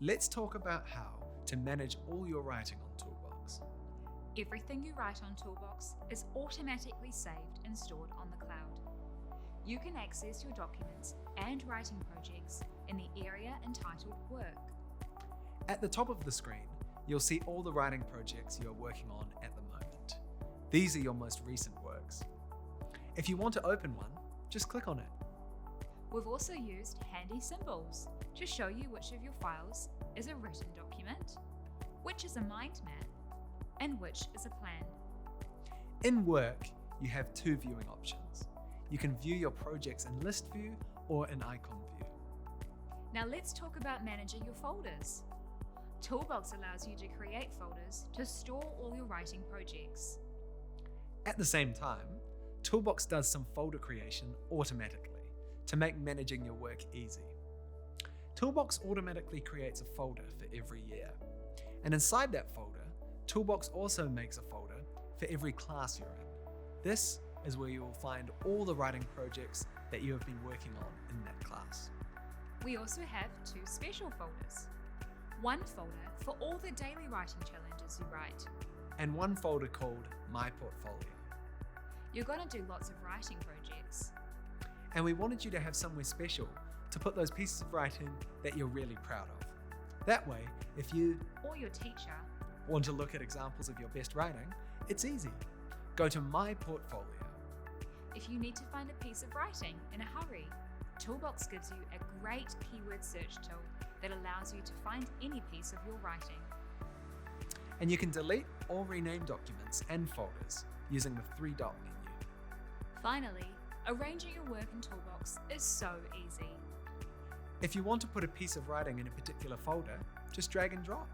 Let's talk about how to manage all your writing on Toolbox. Everything you write on Toolbox is automatically saved and stored on the cloud. You can access your documents and writing projects in the area entitled Work. At the top of the screen, you'll see all the writing projects you're working on at the moment. These are your most recent works. If you want to open one, just click on it. We've also used handy symbols to show you which of your files is a written document, which is a mind map, and which is a plan. In Work, you have two viewing options. You can view your projects in list view or in icon view. Now let's talk about managing your folders. Toolbox allows you to create folders to store all your writing projects. At the same time, Toolbox does some folder creation automatically to make managing your work easy. Toolbox automatically creates a folder for every year. And inside that folder, Toolbox also makes a folder for every class you're in. This is where you will find all the writing projects that you have been working on in that class. We also have two special folders. One folder for all the daily writing challenges you write. And one folder called My Portfolio. You're going to do lots of writing projects. And we wanted you to have somewhere special to put those pieces of writing that you're really proud of. That way, if you Or your teacher want to look at examples of your best writing, it's easy. Go to My Portfolio. If you need to find a piece of writing in a hurry, Toolbox gives you a great keyword search tool that allows you to find any piece of your writing. And you can delete or rename documents and folders using the 3-dot menu. Finally, arranging your work in Toolbox is so easy. If you want to put a piece of writing in a particular folder, just drag and drop.